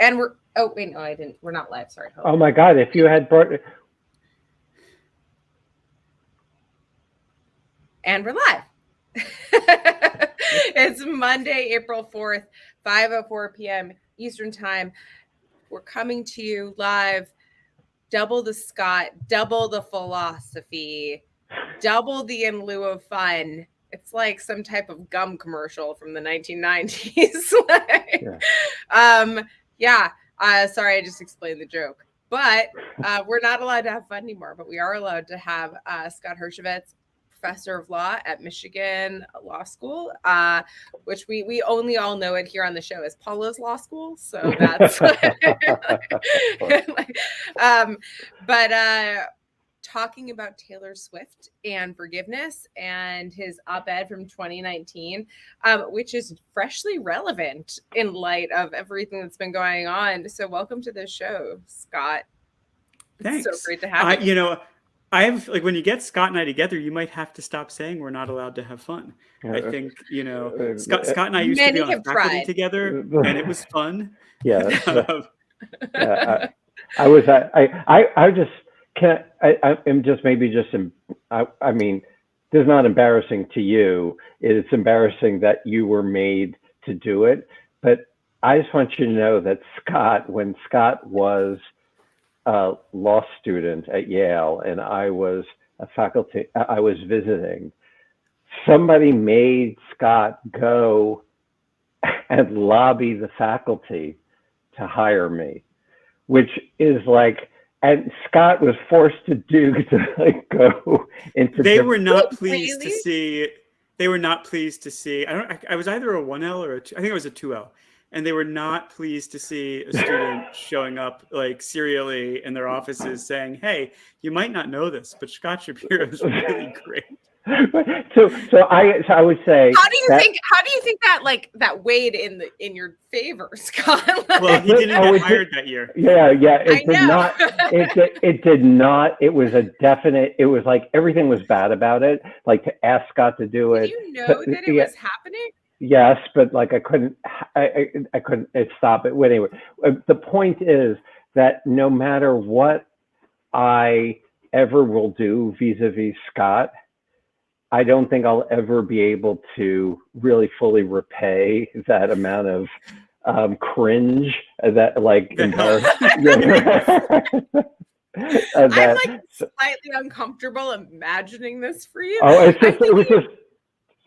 And we're, oh, wait, no, I didn't. We're not live. Sorry. Oh my God. If you had brought. And we're live. It's Monday, April 4th, 5:04 p.m. Eastern Time. We're coming to you live. Double the Scott, double the philosophy, double the in lieu of fun. It's like some type of gum commercial from the 1990s. Sorry, I just explained the joke. But we're not allowed to have fun anymore, but we are allowed to have Scott Hershovitz, professor of law at Michigan Law School, which we only all know it here on the show as Paula's Law School. So that's talking about Taylor Swift and forgiveness and his op-ed from 2019, which is freshly relevant in light of everything that's been going on. So welcome to the show, Scott. Thanks. It's so great to have you. I have, like, when you get Scott and I together, you might have to stop saying we're not allowed to have fun. I think, Scott and I used to be on a faculty together, and it was fun. Yeah. I mean, this is not embarrassing to you. It's embarrassing that you were made to do it. But I just want you to know that when Scott was a law student at Yale and I was visiting, somebody made Scott go and lobby the faculty to hire me, which is like, and Scott was forced to go into. They were not pleased to see. They were not pleased to see. I was either a 1L or a 2. I think it was a 2L, and they were not pleased to see a student showing up like serially in their offices saying, "Hey, you might not know this, but Scott Shapiro is really great." So I would say. How do you think that weighed in your favor, Scott? Well, he didn't get hired that year. Yeah. It did not. It did not. It was a definite. It was like everything was bad about it. Like, to ask Scott to do it. Did you know that it was happening? Yes, but like I couldn't stop it. Anyway, the point is that no matter what I ever will do vis-a-vis Scott, I don't think I'll ever be able to really fully repay that amount of cringe that I'm like slightly uncomfortable imagining this for you. Oh, it was just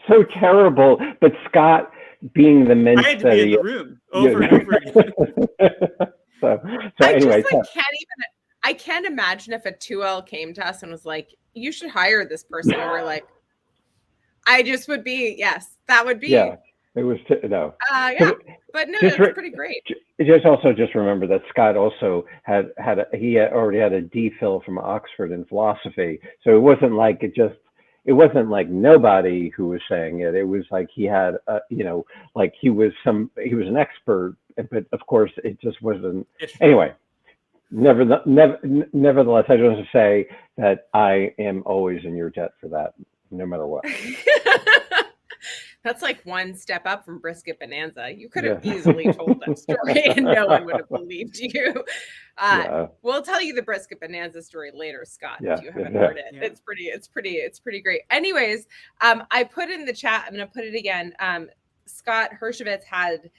so terrible. But Scott, being the mentor, I had to be in the room over and over again. so anyway, I can't imagine if a 2L came to us and was like, "You should hire this person," and we're like, I just would be, yes, that would be. Yeah, it was, no. But no, that's pretty great. Just remember that Scott also he already had a DPhil from Oxford in philosophy. So it wasn't like nobody who was saying it. It was like he had, he was an expert, but of course it just wasn't. Anyway. Nevertheless, I just want to say that I am always in your debt for that, no matter what. That's like one step up from Brisket Bonanza. You could have easily told that story and no one would have believed you. We'll tell you the Brisket Bonanza story later, Scott, if you haven't heard it. Yeah. It's pretty great. Anyways, I put in the chat, I'm going to put it again. Scott Hershovitz had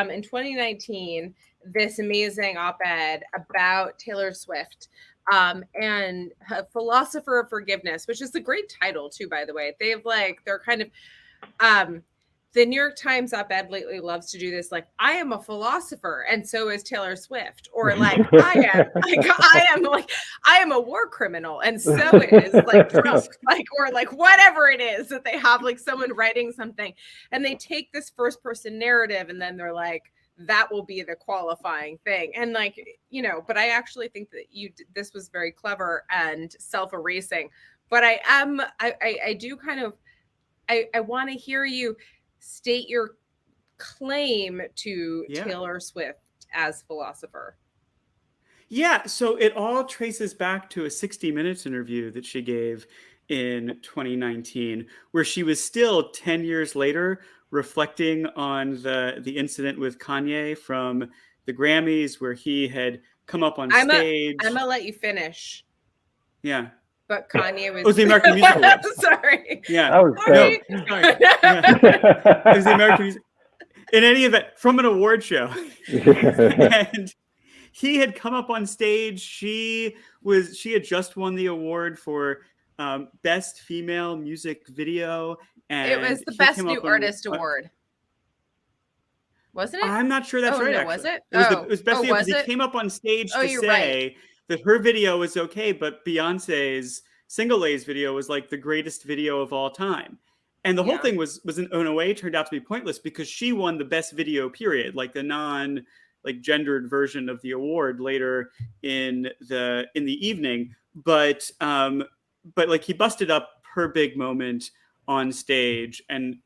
in 2019 this amazing op-ed about Taylor Swift and a philosopher of forgiveness, which is a great title too, by the way. They're kind of the New York Times op-ed lately loves to do this, like, I am a philosopher and so is Taylor Swift, or like I am a war criminal and so is like Trump, or like whatever it is that they have, like someone writing something and they take this first person narrative and then they're like, that will be the qualifying thing. And but I actually think that this was very clever and self-erasing. But I do kind of, I want to hear you state your claim to Taylor Swift as philosopher. Yeah, so it all traces back to a 60 Minutes interview that she gave in 2019, where she was still 10 years later reflecting on the incident with Kanye from the Grammys, where he had come up on stage. I'm gonna let you finish. Yeah. But Kanye was. It was the American Music Awards. Sorry. Yeah. That was good. It was the American Music. In any event, from an award show. And he had come up on stage. She had just won the award for Best Female Music Video. And it was the Best New Artist Award. Wasn't it? I'm not sure that's right. No, actually. was it? It was Best Video, because he came up on stage to say that her video was okay, but Beyonce's Single Ladies video was like the greatest video of all time. And the whole thing was in a way turned out to be pointless, because she won the best video period, like the gendered version of the award later in the evening. But like, he busted up her big moment on stage. And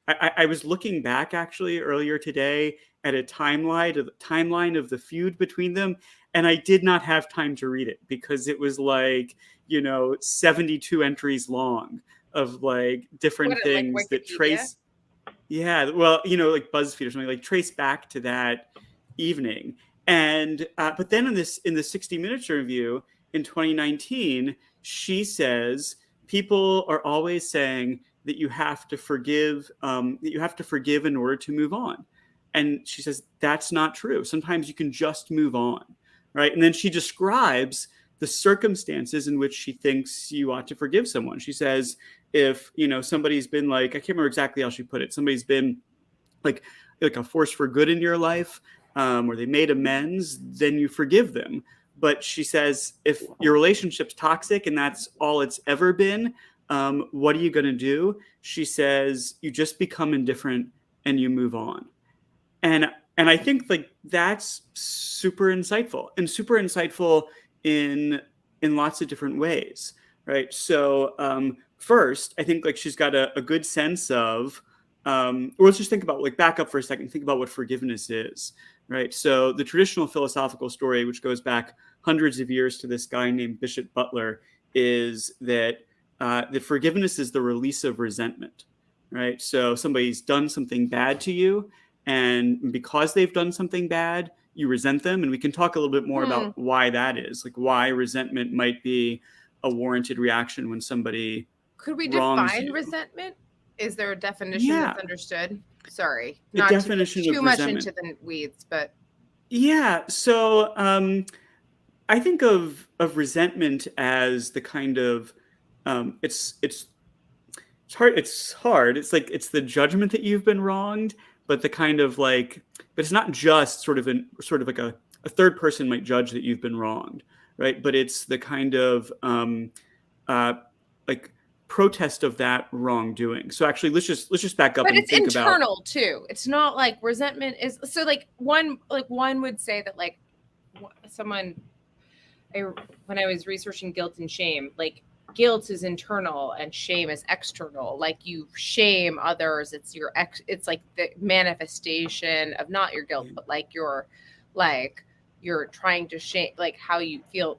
I was looking back actually earlier today at a timeline of the feud between them, and I did not have time to read it, because it was like 72 entries long of like different things like that trace. Yeah, well, like BuzzFeed or something, like trace back to that evening. And but then in the 60 Minutes review in 2019, she says people are always saying that you have to forgive in order to move on. And she says that's not true. Sometimes you can just move on, right? And then she describes the circumstances in which she thinks you ought to forgive someone. She says, if somebody's been like, I can't remember exactly how she put it, somebody's been like a force for good in your life, or they made amends, then you forgive them. But she says, if your relationship's toxic and that's all it's ever been, what are you going to do? She says, you just become indifferent and you move on. And I think like that's super insightful in lots of different ways, right? So first, I think like she's got a good sense of, or let's just think about, like, back up for a second, think about what forgiveness is, right? So the traditional philosophical story, which goes back hundreds of years to this guy named Bishop Butler, is that that forgiveness is the release of resentment, right? So somebody's done something bad to you, and because they've done something bad, you resent them. And we can talk a little bit more about why that is, like why resentment might be a warranted reaction when somebody Could we wrongs define you. resentment? Is there a definition that's understood? Sorry, The not definition to get too of much resentment. into the weeds, but Yeah. So I think of resentment as the kind of it's hard. It's hard. It's like it's the judgment that you've been wronged, but the kind of like, but it's not just sort of like a third person might judge that you've been wronged, right? But it's the kind of like protest of that wrongdoing. So actually, let's just back up. But and it's think internal about, too. It's not like resentment is. So like one would say that like someone, when I was researching guilt and shame, like guilt is internal and shame is external. Like you shame others. It's it's like the manifestation of not your guilt, but like you're trying to shame, like how you feel.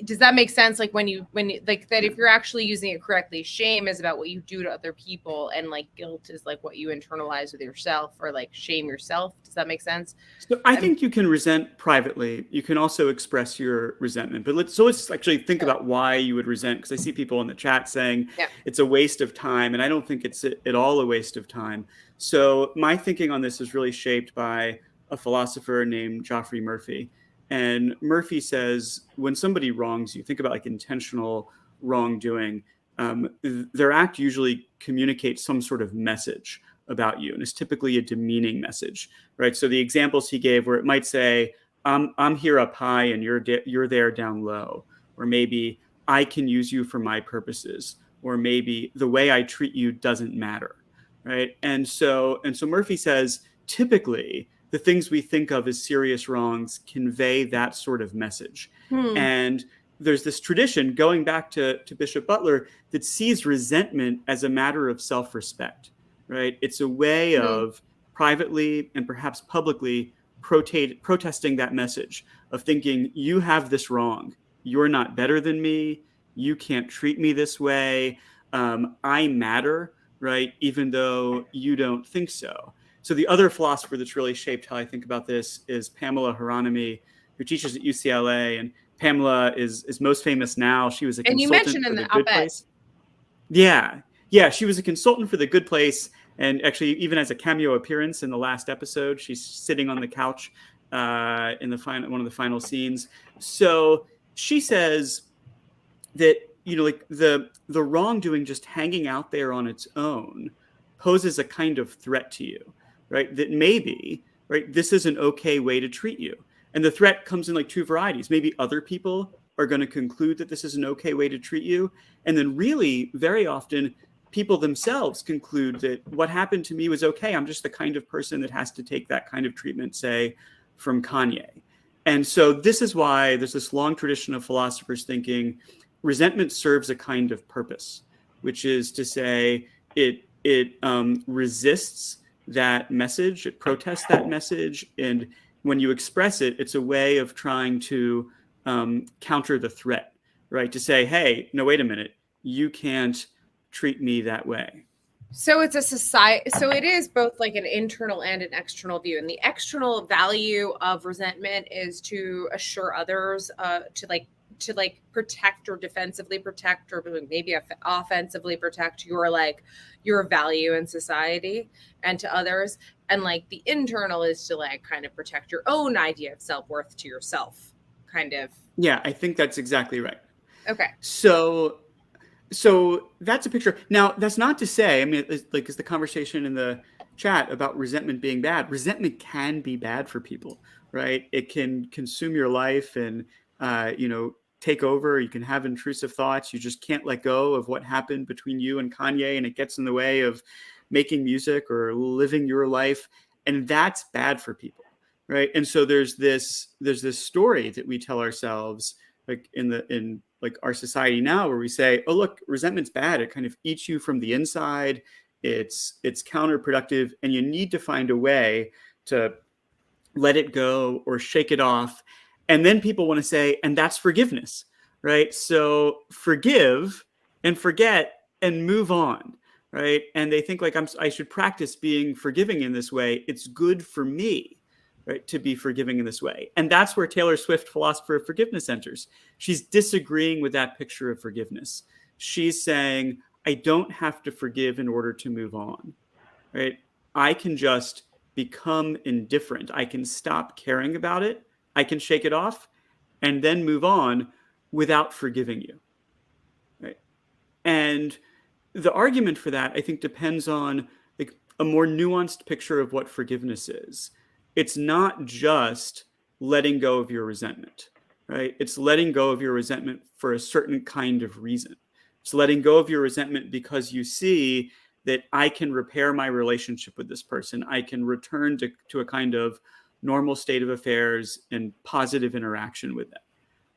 Does that make sense? Like when you like that, if you're actually using it correctly, shame is about what you do to other people, and like guilt is like what you internalize with yourself, or like shame yourself. Does that make sense? So I think you can resent privately. You can also express your resentment. But let's actually think about why you would resent, because I see people in the chat saying it's a waste of time, and I don't think it's at all a waste of time. So my thinking on this is really shaped by a philosopher named Geoffrey Murphy. And Murphy says, when somebody wrongs you, think about like intentional wrongdoing. Their act usually communicates some sort of message about you, and it's typically a demeaning message, right? So the examples he gave, where it might say, "I'm here up high and you're there down low," or maybe "I can use you for my purposes," or maybe "the way I treat you doesn't matter," right? And so Murphy says, typically, the things we think of as serious wrongs convey that sort of message. And there's this tradition going back to Bishop Butler that sees resentment as a matter of self-respect, right? It's a way of privately and perhaps publicly protesting that message of thinking, you have this wrong. You're not better than me. You can't treat me this way. I matter, right? Even though you don't think so. So the other philosopher that's really shaped how I think about this is Pamela Hieronymi, who teaches at UCLA. And Pamela is most famous now. She was a consultant for The Good Place. Yeah. She was a consultant for The Good Place. And actually, even as a cameo appearance in the last episode, she's sitting on the couch in one of the final scenes. So she says that, like the wrongdoing just hanging out there on its own poses a kind of threat to you, right? That maybe, right, this is an okay way to treat you. And the threat comes in like two varieties. Maybe other people are going to conclude that this is an okay way to treat you. And then really, very often, people themselves conclude that what happened to me was okay. I'm just the kind of person that has to take that kind of treatment, say, from Kanye. And so this is why there's this long tradition of philosophers thinking resentment serves a kind of purpose, which is to say it resists that message, it protests that message, and when you express it, it's a way of trying to counter the threat, right? To say, hey, no, wait a minute, you can't treat me that way. So it's a society. So it is both like an internal and an external view. And the external value of resentment is to assure others, to protect or defensively protect, or maybe offensively protect your value in society and to others. And like the internal is to like kind of protect your own idea of self-worth to yourself, kind of. Yeah, I think that's exactly right. Okay. So that's a picture. Now, that's not to say, I mean, it's the conversation in the chat about resentment being bad. Resentment can be bad for people, right? It can consume your life and, take over. You can have intrusive thoughts. You just can't let go of what happened between you and Kanye, and it gets in the way of making music or living your life. And that's bad for people, right? And so there's this story that we tell ourselves, like in our society now, where we say, oh, look, resentment's bad. It kind of eats you from the inside. It's counterproductive, and you need to find a way to let it go or shake it off. And then people want to say, and that's forgiveness, right? So forgive and forget and move on, right? And they think like I should practice being forgiving in this way. It's good for me, right, to be forgiving in this way. And that's where Taylor Swift, philosopher of forgiveness, enters. She's disagreeing with that picture of forgiveness. She's saying, I don't have to forgive in order to move on, right? I can just become indifferent. I can stop caring about it. I can shake it off and then move on without forgiving you, right? And the argument for that, I think, depends on like a more nuanced picture of what forgiveness is. It's not just letting go of your resentment, right? It's letting go of your resentment for a certain kind of reason. It's letting go of your resentment because you see that I can repair my relationship with this person. I can return to a kind of normal state of affairs and positive interaction with them,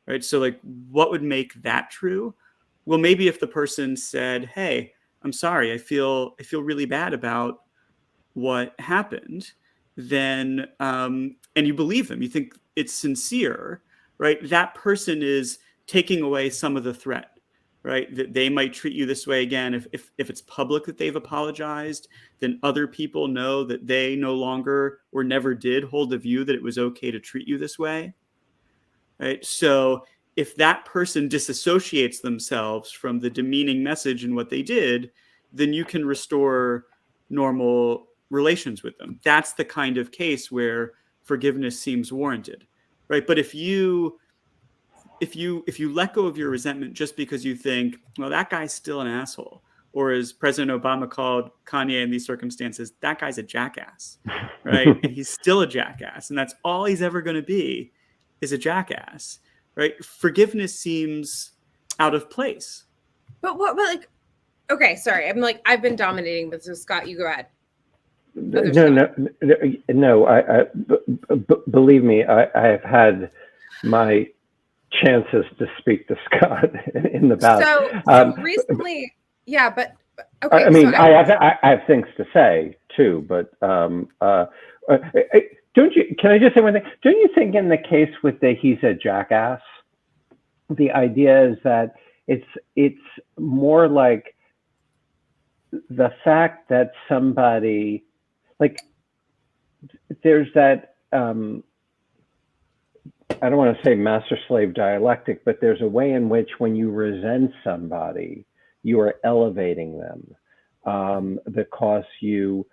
right? So like, what would make that true? Well, maybe if the person said, hey, I'm sorry, I feel really bad about what happened, then, and you believe them, you think it's sincere, right? That person is taking away some of the threat, right? That they might treat you this way again. If it's public that they've apologized, then other people know that they no longer or never did hold the view that it was okay to treat you this way, right? So if that person disassociates themselves from the demeaning message in what they did, then you can restore normal relations with them. That's the kind of case where forgiveness seems warranted, right? But if you let go of your resentment just because you think, well, that guy's still an asshole, or as President Obama called Kanye in these circumstances, that guy's a jackass, right? And he's still a jackass, and that's all he's ever going to be, is a jackass, right? Forgiveness seems out of place. But like, okay, sorry, I've been dominating, but so Scott, you go ahead. No. Believe me, I have had my chances to speak to Scott in the past. So recently, yeah, but okay. I mean, I have things to say too, but don't you? Can I just say one thing? Don't you think in the case with the he's a jackass, the idea is that it's more like the fact that somebody, like, there's that, I don't want to say master-slave dialectic, but there's a way in which when you resent somebody, you are elevating them because you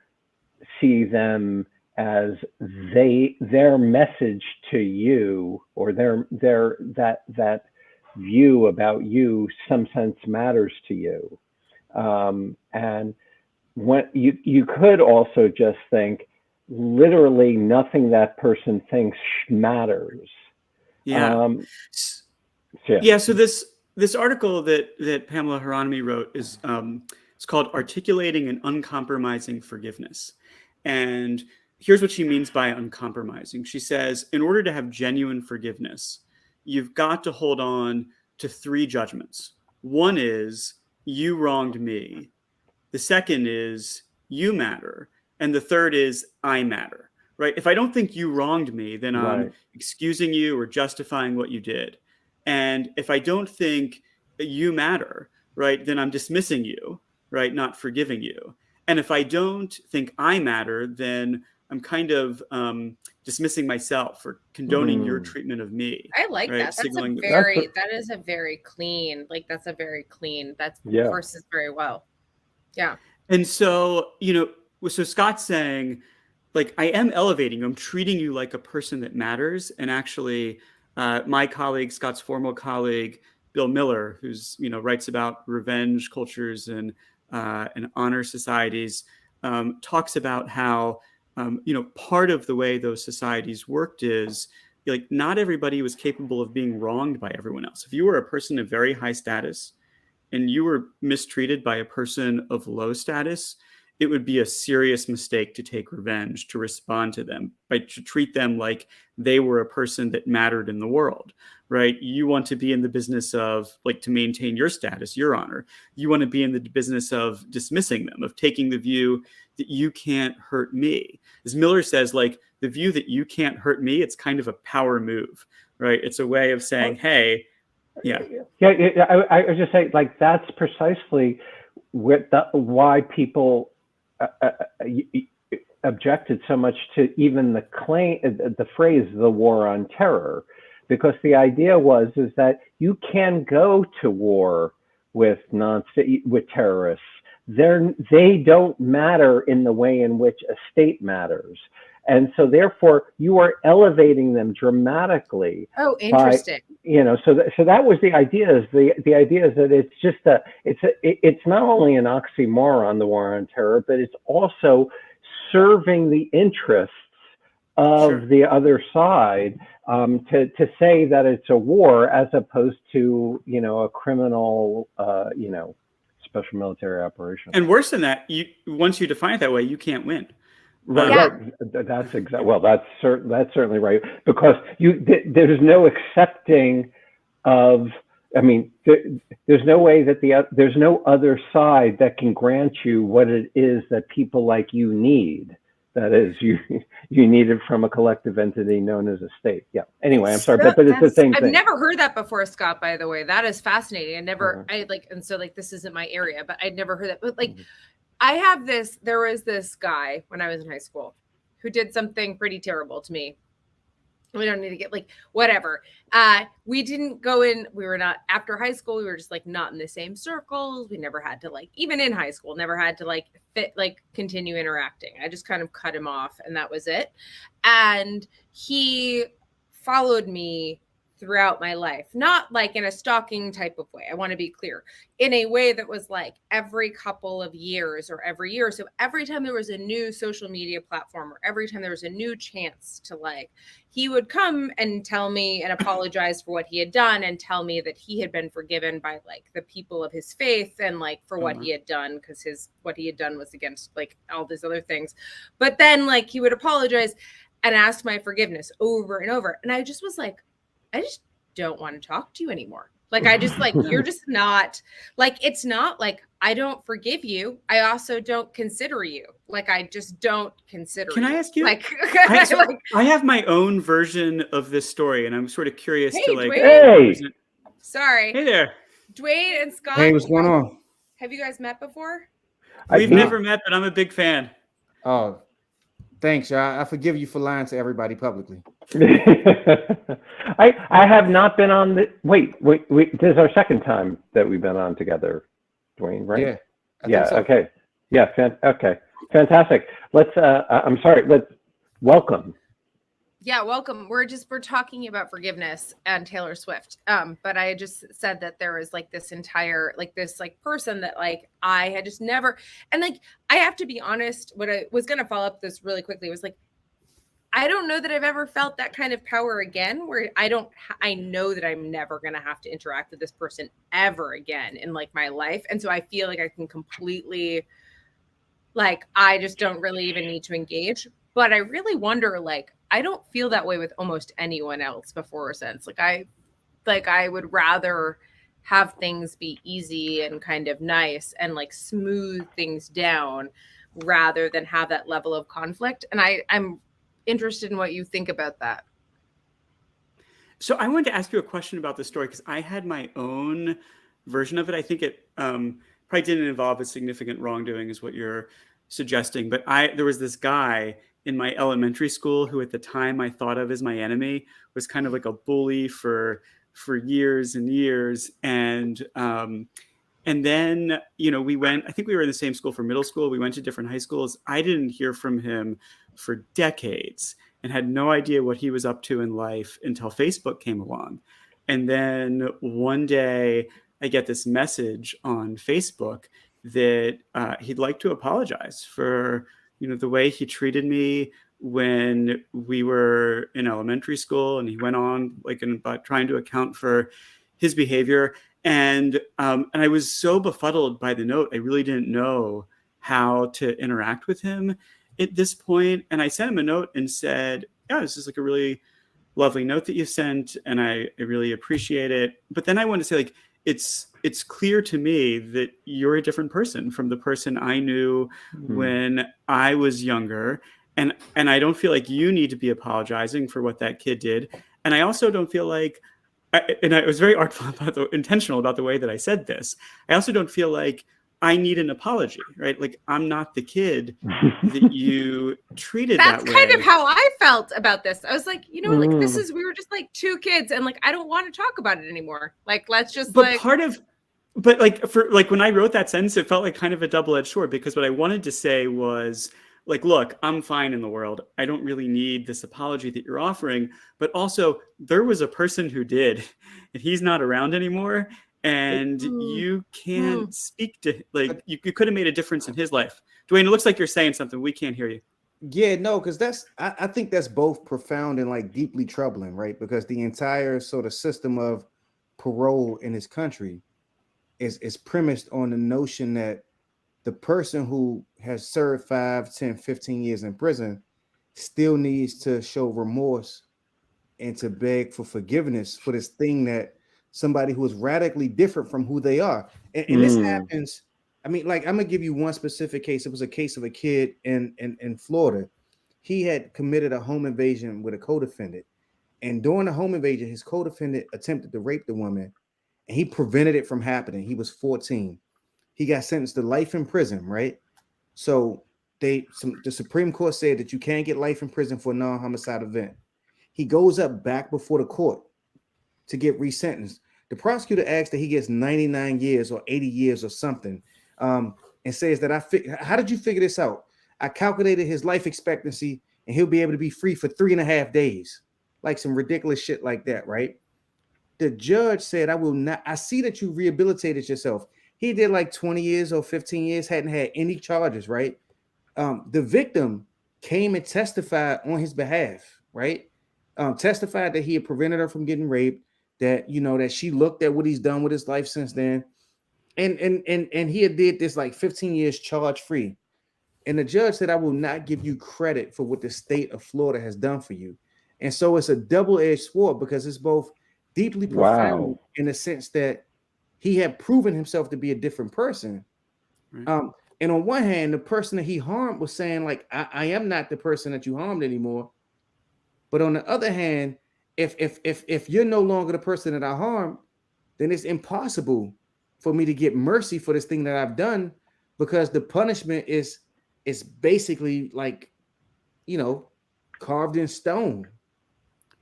see them as their message to you, or that view about you, some sense matters to you. And when you could also just think, literally nothing that person thinks matters. Yeah. So this article that Pamela Hieronymi wrote is it's called "Articulating an Uncompromising Forgiveness," and here's what she means by uncompromising. She says, in order to have genuine forgiveness, you've got to hold on to three judgments. One is, you wronged me. The second is, you matter. And the third is, I matter, right? If I don't think you wronged me, then I'm excusing you or justifying what you did. And if I don't think you matter, right, then I'm dismissing you, right, not forgiving you. And if I don't think I matter, then I'm kind of dismissing myself or condoning your treatment of me. I like that. That's Signaling that is a very clean, that versus very well. Yeah. And so, so Scott's saying, like, I am elevating you. I'm treating you like a person that matters. And actually, my colleague, Scott's former colleague, Bill Miller, who's, writes about revenge cultures and honor societies, talks about how, part of the way those societies worked is, like, not everybody was capable of being wronged by everyone else. If you were a person of very high status and you were mistreated by a person of low status, it would be a serious mistake to take revenge, to respond to them, right? To treat them like they were a person that mattered in the world, right? You want to be in the business of, like, to maintain your status, your honor. You want to be in the business of dismissing them, of taking the view that you can't hurt me. As Miller says, like, the view that you can't hurt me, it's kind of a power move, right? It's a way of saying, hey, I was just saying, like, that's precisely why people objected so much to even the phrase "the war on terror," because the idea is that you can go to war with terrorists. They don't matter in the way in which a state matters. And so therefore you are elevating them dramatically. Oh, interesting. So that was the idea. The idea is that it's not only an oxymoron, the war on terror, but it's also serving the interests of the other side, to say that it's a war as opposed to, a criminal, special military operation. And worse than that, once you define it that way, you can't win. Right. That's exactly. Well, that's certainly right, because there's no accepting of. I mean, there's no way that there's no other side that can grant you what it is that people like you need. That is, you need it from a collective entity known as a state. Yeah. Anyway, I'm sorry, but it's the same thing. I've never heard that before, Scott. By the way, that is fascinating. This isn't my area, but I'd never heard that. But like. There was this guy when I was in high school who did something pretty terrible to me. We don't need to get whatever. We didn't go in, we were not, after high school, we were just not in the same circles. We never had to even in high school, never had to continue interacting. I just kind of cut him off and that was it. And he followed me throughout my life, not in a stalking type of way. I want to be clear, in a way that was every couple of years or every year. So every time there was a new social media platform or every time there was a new chance to he would come and tell me and apologize for what he had done and tell me that he had been forgiven by the people of his faith and for what he had done, because what he had done was against all these other things. But then he would apologize and ask my forgiveness over and over. And I just was I just don't want to talk to you anymore. I just you're just not it's not I don't forgive you. I also don't consider you. I just don't consider you. Can I ask you? I have my own version of this story and I'm sort of curious to Dwayne. Hey. Sorry. Hey there. Dwayne and Scott. Hey, what's going on? Have you guys met before? We've never met, but I'm a big fan. Oh, Thanks, y'all. I forgive you for lying to everybody publicly. I have not been on the wait. This is our second time that we've been on together, Dwayne, right? Yeah. I think so. Okay. Yeah. Okay. Fantastic. Let's. I'm sorry. Let's welcome. Yeah, welcome. We're talking about forgiveness and Taylor Swift. But I just said that there was like this entire this person that I had just never, and I have to be honest, what I was gonna follow up this really quickly was I don't know that I've ever felt that kind of power again, where I know that I'm never gonna have to interact with this person ever again in my life. And so I feel like I can completely I just don't really even need to engage. But I really wonder, I don't feel that way with almost anyone else before or since. I would rather have things be easy and kind of nice and smooth things down rather than have that level of conflict. And I'm interested in what you think about that. So I wanted to ask you a question about the story because I had my own version of it. I think it probably didn't involve a significant wrongdoing is what you're suggesting. But there was this guy in my elementary school who at the time I thought of as my enemy, was kind of like a bully for years and years. And then, we went, I think we were in the same school for middle school. We went to different high schools. I didn't hear from him for decades and had no idea what he was up to in life until Facebook came along. And then one day I get this message on Facebook that he'd like to apologize for the way he treated me when we were in elementary school, and he went on about trying to account for his behavior. And I was so befuddled by the note, I really didn't know how to interact with him at this point. And I sent him a note and said, yeah, this is a really lovely note that you sent, and I really appreciate it. But then I want to say it's clear to me that you're a different person from the person I knew when I was younger. And I don't feel like you need to be apologizing for what that kid did. And I also don't feel like, and I was very artful intentional about the way that I said this. I also don't feel like I need an apology, right? I'm not the kid that you treated that way. That's kind of how I felt about this. I was this is, we were just two kids, and I don't want to talk about it anymore. Let's just But when I wrote that sentence, it felt like kind of a double-edged sword, because what I wanted to say was look, I'm fine in the world. I don't really need this apology that you're offering. But also, there was a person who did, and he's not around anymore. And you can't speak to, you could have made a difference in his life. Dwayne, it looks like you're saying something. We can't hear you. Yeah, no, because I think that's both profound and deeply troubling, right? Because the entire sort of system of parole in this country is premised on the notion that the person who has served 5, 10, 15 years in prison still needs to show remorse and to beg for forgiveness for this thing that somebody who is radically different from who they are. And this happens. I mean, I'm gonna give you one specific case. It was a case of a kid in Florida. He had committed a home invasion with a co-defendant. And during the home invasion, his co-defendant attempted to rape the woman, and he prevented it from happening. He was 14. He got sentenced to life in prison, right? So the Supreme Court said that you can't get life in prison for a non-homicide event. He goes up back before the court to get resentenced. The prosecutor asks that he gets 99 years or 80 years or something, and says that how did you figure this out? I calculated his life expectancy, and he'll be able to be free for 3.5 days. Some ridiculous shit like that, right? The judge said, I will not. I see that you rehabilitated yourself. He did 20 years or 15 years, hadn't had any charges, right? The victim came and testified on his behalf, right? Testified that he had prevented her from getting raped, that that she looked at what he's done with his life since then, and he had did this 15 years charge free. And the judge said, I will not give you credit for what the state of Florida has done for you. And so it's a double-edged sword, because it's both deeply profound in the sense that he had proven himself to be a different person. Right. And on one hand, the person that he harmed was saying I am not the person that you harmed anymore. But on the other hand, if you're no longer the person that I harmed, then it's impossible for me to get mercy for this thing that I've done, because the punishment is basically carved in stone.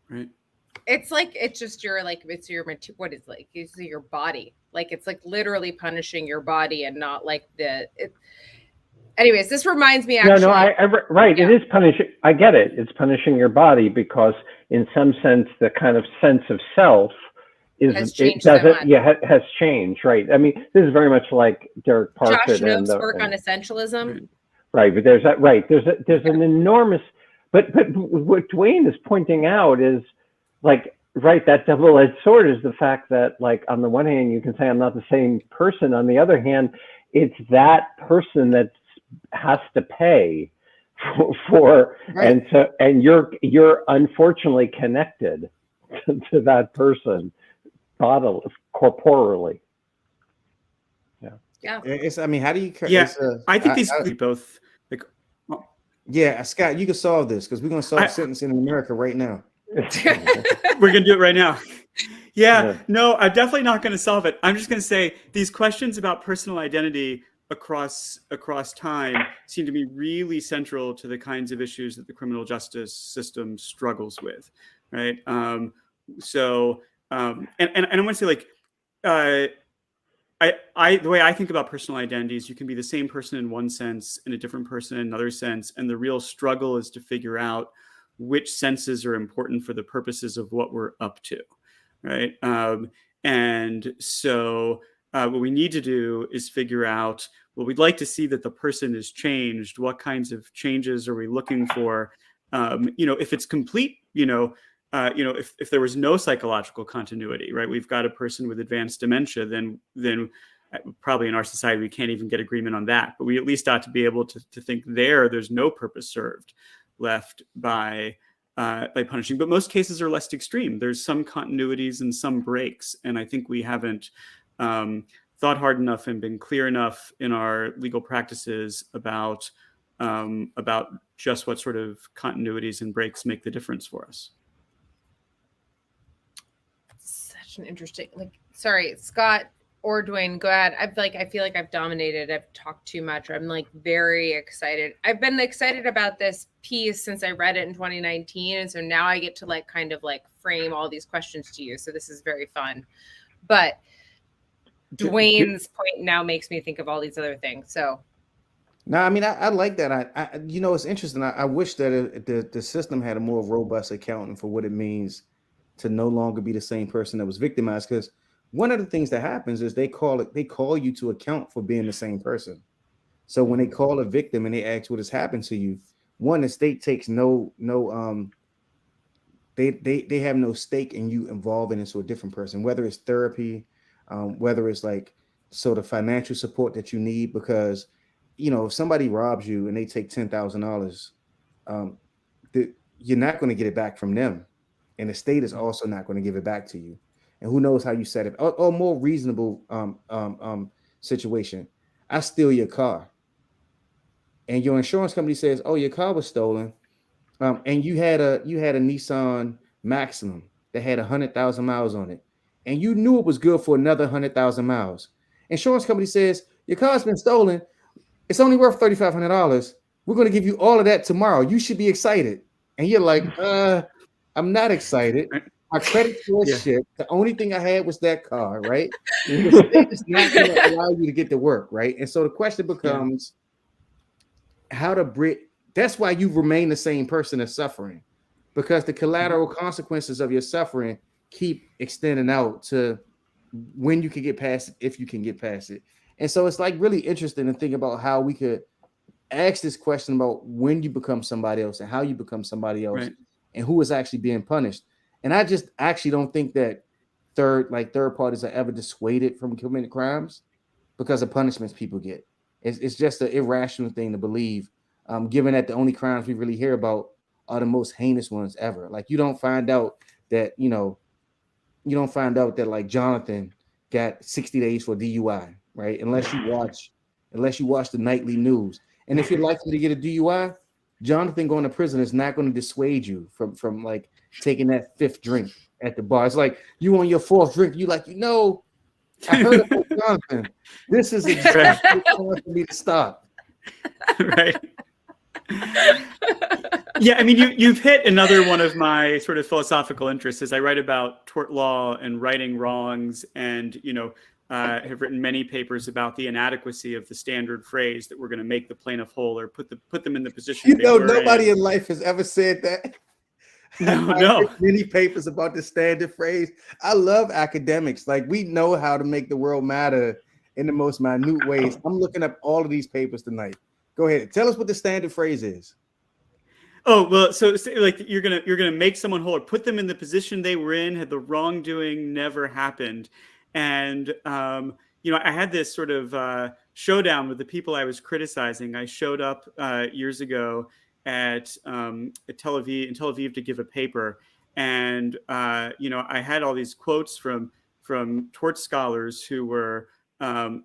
Right. It's like, it's just your, like, it's your, what is like, it's your body. Like, it's like literally punishing your body and not like anyways, this reminds me actually. Right. Yeah. It is punishing. I get it. It's punishing your body because in some sense, the kind of sense of self has changed. Has changed. Right. I mean, this is very much like Derek Parfit Josh Noakes' work on essentialism. Right. But there's that, right. There's an enormous, but what Dwayne is pointing out is like, right, that double-edged sword is the fact that, like, on the one hand, you can say I'm not the same person. On the other hand, it's that person that has to pay for right. and you're unfortunately connected to that person bodily, corporally. Yeah. I mean, how do you? Yeah, I think these both. Like, yeah, Scott, you can solve this because we're gonna solve sentencing in America right now. We're gonna do it right now. Yeah, no, I'm definitely not going to solve it. I'm just going to say these questions about personal identity across time seem to be really central to the kinds of issues that the criminal justice system struggles with, right? And I want to say, like, the way I think about personal identities, you can be the same person in one sense and a different person in another sense, and the real struggle is to figure out which senses are important for the purposes of what we're up to, right? And so what we need to do is figure out, well, we'd like to see that the person is changed. What kinds of changes are we looking for? If it's complete, if there was no psychological continuity, right? We've got a person with advanced dementia, then probably in our society, we can't even get agreement on that. But we at least ought to be able to think there's no purpose served left by punishing. But most cases are less extreme. There's some continuities and some breaks. And I think we haven't thought hard enough and been clear enough in our legal practices about just what sort of continuities and breaks make the difference for us. Such an interesting, sorry, Scott or Dwayne, go ahead. I feel like I've dominated. I've talked too much. I'm very excited. I've been excited about this piece since I read it in 2019. And so now I get to kind of frame all these questions to you. So this is very fun. But Dwayne's point now makes me think of all these other things. So. No, I mean, I like that. It's interesting. I wish that the system had a more robust accounting for what it means to no longer be the same person that was victimized. Because one of the things that happens is they call you to account for being the same person. So when they call a victim and they ask what has happened to you, one, the state takes they have no stake in you evolving into a different person, whether it's therapy, whether it's sort of financial support that you need, because if somebody robs you and they take $10,000, you're not going to get it back from them, and the state is also not going to give it back to you. And who knows how you set it? Or more reasonable situation. I steal your car, and your insurance company says, "Oh, your car was stolen," and you had a Nissan Maximum that had 100,000 miles on it, and you knew it was good for another 100,000 miles. Insurance company says your car's been stolen. It's only worth $3,500. We're going to give you all of that tomorrow. You should be excited, and you're like, I'm not excited. My credit score is shit. The only thing I had was that car, right? It's not going to allow you to get to work, right? And so the question becomes how to bridge. That's why you remain the same person as suffering, because the collateral consequences of your suffering keep extending out to when you can get past it, if you can get past it. And so it's really interesting to think about how we could ask this question about when you become somebody else and how you become somebody else, right, and who is actually being punished. And I just actually don't think that third parties are ever dissuaded from committing crimes because of punishments people get. It's just an irrational thing to believe, given that the only crimes we really hear about are the most heinous ones ever. You don't find out that, Jonathan got 60 days for DUI, right? Unless you watch the nightly news. And if you're likely to get a DUI, Jonathan going to prison is not going to dissuade you from taking that fifth drink at the bar. It's you on your fourth drink, I heard about Jonathan. This is exactly the time for me to stop. Right. Yeah, I mean, you've hit another one of my sort of philosophical interests. As I write about tort law and righting wrongs, and have written many papers about the inadequacy of the standard phrase that we're going to make the plaintiff whole or put them in the position. Nobody in life has ever said that. No. Many papers about the standard phrase. I love academics. Like, we know how to make the world matter in the most minute ways. I'm looking up all of these papers tonight. Go ahead. Tell us what the standard phrase is. Oh, well, so like you're gonna make someone whole or put them in the position they were in had the wrongdoing never happened. And I had this sort of showdown with the people I was criticizing. I showed up years ago at Tel Aviv to give a paper, and I had all these quotes from tort scholars who were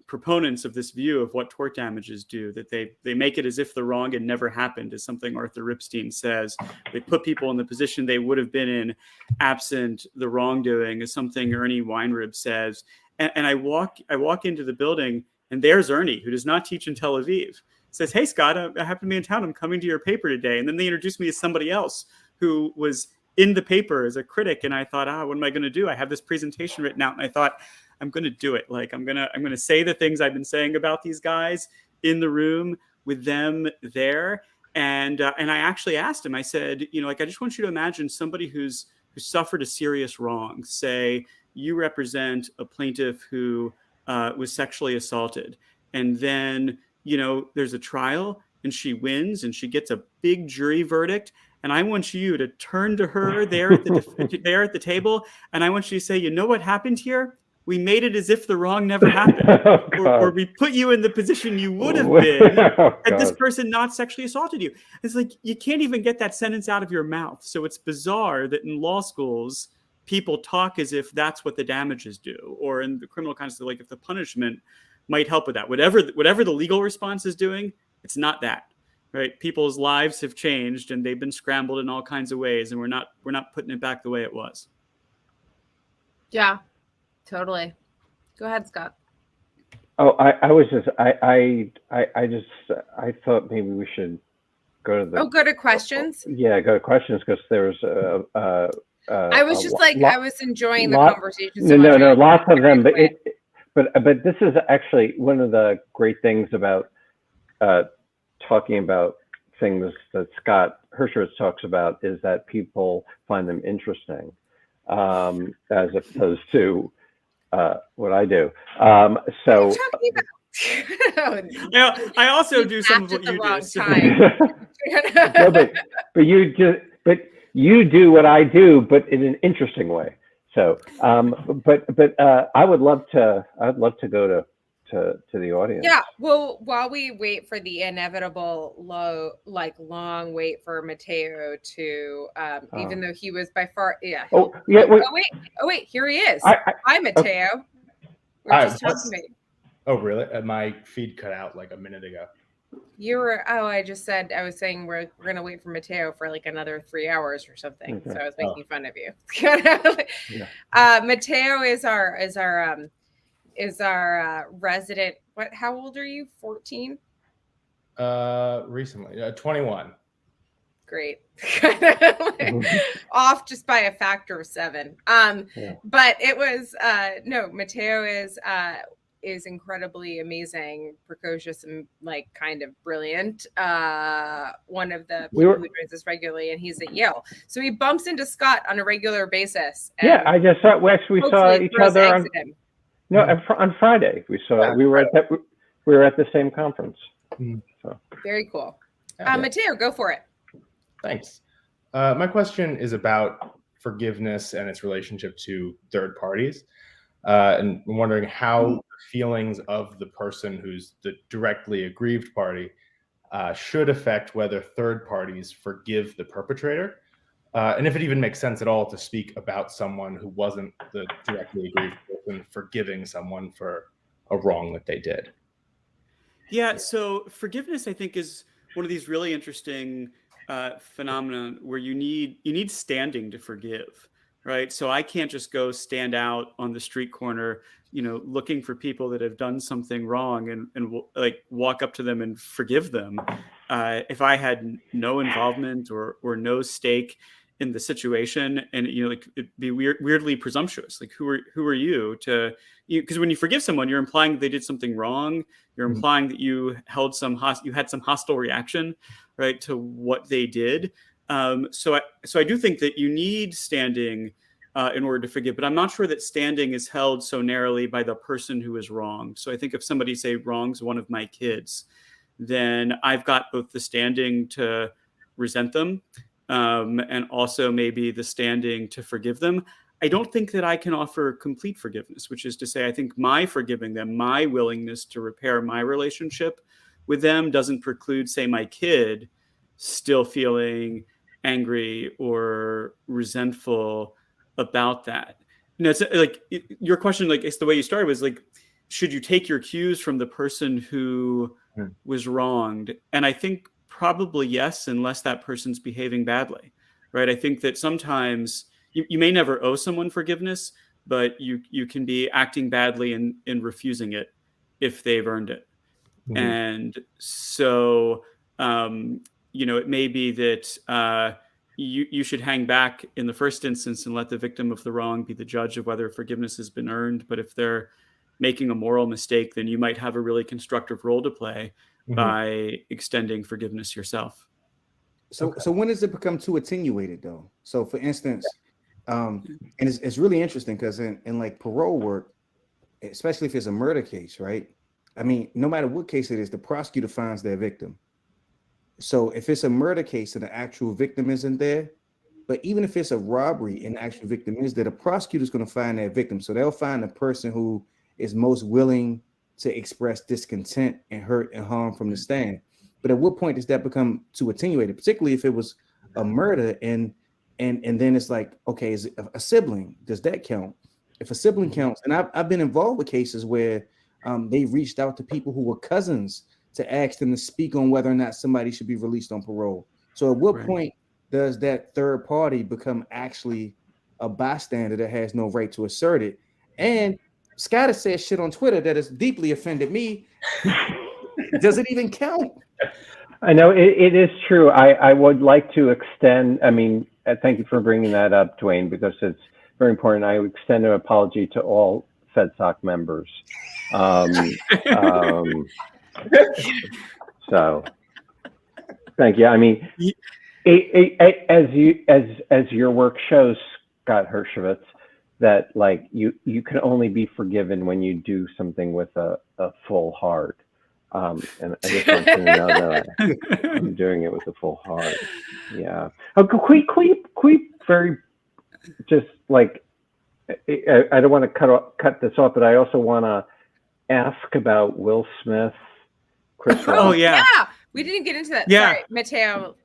proponents of this view of what tort damages do, that they make it as if the wrong had never happened, as something Arthur Ripstein says. They put people in the position they would have been in absent the wrongdoing, as something Ernie Weinrib says. And I walk into the building, and there's Ernie, who does not teach in Tel Aviv. Says, "Hey, Scott, I happen to be in town. I'm coming to your paper today." And then they introduced me to somebody else who was in the paper as a critic. And I thought, what am I going to do? I have this presentation written out, and I thought, I'm going to do it. Like, I'm going to say the things I've been saying about these guys in the room with them there. And I actually asked him, I said, I just want you to imagine somebody who suffered a serious wrong. Say you represent a plaintiff who was sexually assaulted. And then, there's a trial and she wins and she gets a big jury verdict. And I want you to turn to her there at the table. And I want you to say, you know what happened here? We made it as if the wrong never happened, or we put you in the position you would have been had this person not sexually assaulted you. It's like, you can't even get that sentence out of your mouth. So it's bizarre that in law schools, people talk as if that's what the damages do, or in the criminal context, like if the punishment might help with that. Whatever the legal response is doing, it's not that, right? People's lives have changed and they've been scrambled in all kinds of ways, and we're not putting it back the way it was. Yeah. Totally. Go ahead, Scott. Oh, I thought maybe we should go to go to questions. Yeah, go to questions, because there's I was just I was enjoying the conversation. No, lots of them, but this is actually one of the great things about talking about things that Scott Hershovitz talks about, is that people find them interesting, as opposed to what I do. So I also do some of what you do. No, but you do what I do, but in an interesting way. So, but I would love to go to the audience. Yeah. Well, while we wait for the inevitable long wait for Matteo to, even though he was by far, wait, here he is. Hi, Matteo. We're just talking about you. Oh, really? My feed cut out like a minute ago. You were, I was saying we're going to wait for Matteo for like another 3 hours or something. Okay. So I was making fun of you. Matteo is our resident. How old are you? 14? Recently, 21. Great. Off just by a factor of 7. But it was Matteo is incredibly amazing, precocious, and like kind of brilliant. One of the people who joins us regularly, and he's at Yale, so he bumps into Scott on a regular basis. I just saw we saw each other on Friday. We were at the same conference. So. Very cool. Matteo, go for it. Thanks. My question is about forgiveness and its relationship to third parties. And I'm wondering how the feelings of the person who's the directly aggrieved party should affect whether third parties forgive the perpetrator. And if it even makes sense at all to speak about someone who wasn't the directly aggrieved person forgiving someone for a wrong that they did. Yeah, so forgiveness, I think, is one of these really interesting phenomenon where you need standing to forgive, right? So I can't just go stand out on the street corner, looking for people that have done something wrong and like walk up to them and forgive them. If I had no involvement or no stake in the situation, and like it'd be weirdly presumptuous. Like who are you to? Because when you forgive someone, you're implying that they did something wrong. You're implying that you had some hostile reaction, right, to what they did. So I do think that you need standing in order to forgive, but I'm not sure that standing is held so narrowly by the person who is wronged. So I think if somebody, say, wrongs one of my kids, then I've got both the standing to resent them and also maybe the standing to forgive them. I don't think that I can offer complete forgiveness, which is to say, I think my forgiving them, my willingness to repair my relationship with them doesn't preclude, say, my kid still feeling angry or resentful about that. It's like your question, like it's the way you started was like, should you take your cues from the person who was wronged? And I think probably yes, unless that person's behaving badly, right? I think that sometimes you may never owe someone forgiveness, but you can be acting badly in refusing it if they've earned it. And so, it may be that you should hang back in the first instance and let the victim of the wrong be the judge of whether forgiveness has been earned. But if they're making a moral mistake, then you might have a really constructive role to play by extending forgiveness yourself. So when does it become too attenuated though? So for instance, and it's really interesting because in like parole work, especially if it's a murder case, right? I mean, no matter what case it is, the prosecutor finds their victim. So if it's a murder case and the actual victim isn't there, but even if it's a robbery and the actual victim is there, the prosecutor's going to find that victim. So they'll find the person who is most willing to express discontent and hurt and harm from the stand. But at what point does that become too attenuated, particularly if it was a murder and then it's like, okay, is it a sibling? Does that count? If a sibling counts, and I've been involved with cases where they reached out to people who were cousins to ask them to speak on whether or not somebody should be released on parole. So at what point does that third party become actually a bystander that has no right to assert it? And Scott has said shit on Twitter that has deeply offended me. Does it even count? I know it is true. I would like to extend, thank you for bringing that up, Dwayne, because it's very important. I would extend an apology to all FedSoc members. So thank you. I mean, as your work shows, Scott Hershovitz, that like you can only be forgiven when you do something with a full heart. And I just want you to know that I'm doing it with a full heart. Yeah. Oh, quick, very just like I don't want to cut this off, but I also want to ask about Will Smith. Oh yeah, we didn't get into that. Yeah. Sorry, Matto.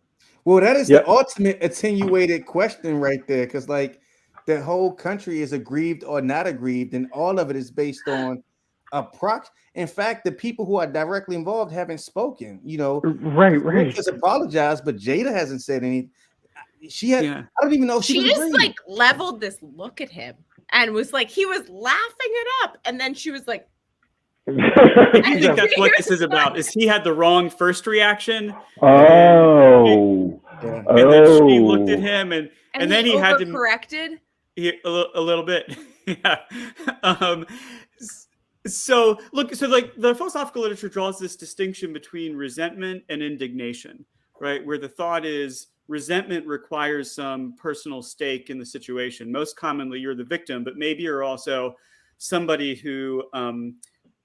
Well, that is the ultimate attenuated question right there, because like the whole country is aggrieved or not aggrieved, and all of it is based on a proxy. In fact, the people who are directly involved haven't spoken. Right. Just apologized, but Jada hasn't said anything. She had. I don't even know if she just like leveled this look at him and was like, he was laughing it up, and then she was like. I think that's what this is about. Is he had the wrong first reaction? Oh, and then she looked at him, and then he had to corrected a little bit. Yeah. So like the philosophical literature draws this distinction between resentment and indignation, right? Where the thought is resentment requires some personal stake in the situation. Most commonly, you're the victim, but maybe you're also somebody who